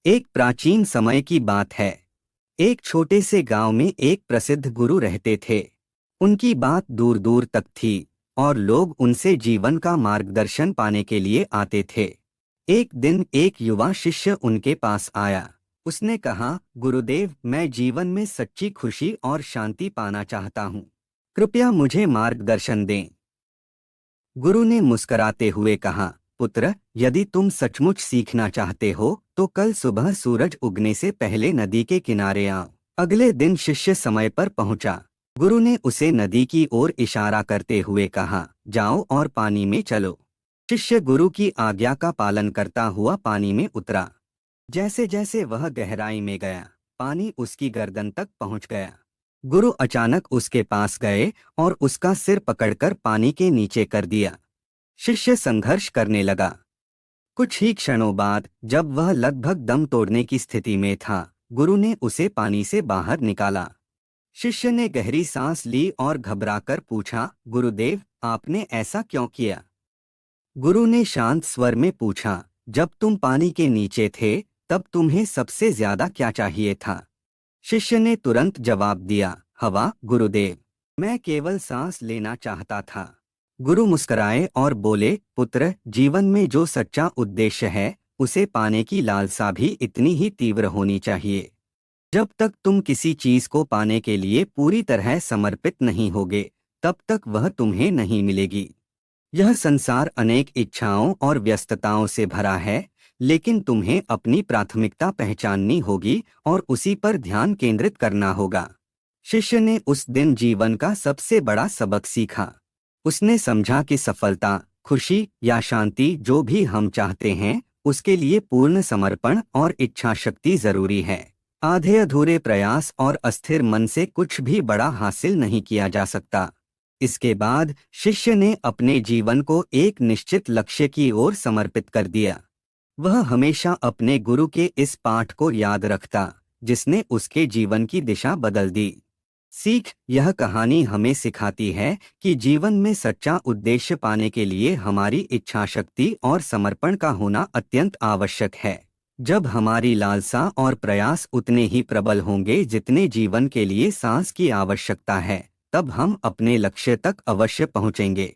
एक प्राचीन समय की बात है। एक छोटे से गांव में एक प्रसिद्ध गुरु रहते थे। उनकी बात दूर दूर तक थी और लोग उनसे जीवन का मार्गदर्शन पाने के लिए आते थे। एक दिन एक युवा शिष्य उनके पास आया। उसने कहा, गुरुदेव, मैं जीवन में सच्ची खुशी और शांति पाना चाहता हूँ। कृपया मुझे मार्गदर्शन दें। गुरु ने मुस्कराते हुए कहा, पुत्र, यदि तुम सचमुच सीखना चाहते हो तो कल सुबह सूरज उगने से पहले नदी के किनारे आओ। अगले दिन शिष्य समय पर पहुंचा। गुरु ने उसे नदी की ओर इशारा करते हुए कहा, जाओ और पानी में चलो। शिष्य गुरु की आज्ञा का पालन करता हुआ पानी में उतरा। जैसे जैसे वह गहराई में गया, पानी उसकी गर्दन तक पहुंच गया। गुरु अचानक उसके पास गए और उसका सिर पकड़कर पानी के नीचे कर दिया। शिष्य संघर्ष करने लगा। कुछ ही क्षणों बाद, जब वह लगभग दम तोड़ने की स्थिति में था, गुरु ने उसे पानी से बाहर निकाला। शिष्य ने गहरी सांस ली और घबराकर पूछा, गुरुदेव, आपने ऐसा क्यों किया? गुरु ने शांत स्वर में पूछा, जब तुम पानी के नीचे थे तब तुम्हें सबसे ज्यादा क्या चाहिए था? शिष्य ने तुरंत जवाब दिया, हवा, गुरुदेव। मैं केवल सांस लेना चाहता था। गुरु मुस्कराए और बोले, पुत्र, जीवन में जो सच्चा उद्देश्य है उसे पाने की लालसा भी इतनी ही तीव्र होनी चाहिए। जब तक तुम किसी चीज को पाने के लिए पूरी तरह समर्पित नहीं होगे, तब तक वह तुम्हें नहीं मिलेगी। यह संसार अनेक इच्छाओं और व्यस्तताओं से भरा है, लेकिन तुम्हें अपनी प्राथमिकता पहचाननी होगी और उसी पर ध्यान केंद्रित करना होगा। शिष्य ने उस दिन जीवन का सबसे बड़ा सबक सीखा। उसने समझा कि सफलता, खुशी या शांति जो भी हम चाहते हैं, उसके लिए पूर्ण समर्पण और इच्छा शक्ति जरूरी है। आधे अधूरे प्रयास और अस्थिर मन से कुछ भी बड़ा हासिल नहीं किया जा सकता। इसके बाद शिष्य ने अपने जीवन को एक निश्चित लक्ष्य की ओर समर्पित कर दिया। वह हमेशा अपने गुरु के इस पाठ को याद रखता, जिसने उसके जीवन की दिशा बदल दी। सीख, यह कहानी हमें सिखाती है कि जीवन में सच्चा उद्देश्य पाने के लिए हमारी इच्छा शक्ति और समर्पण का होना अत्यंत आवश्यक है। जब हमारी लालसा और प्रयास उतने ही प्रबल होंगे जितने जीवन के लिए सांस की आवश्यकता है, तब हम अपने लक्ष्य तक अवश्य पहुंचेंगे।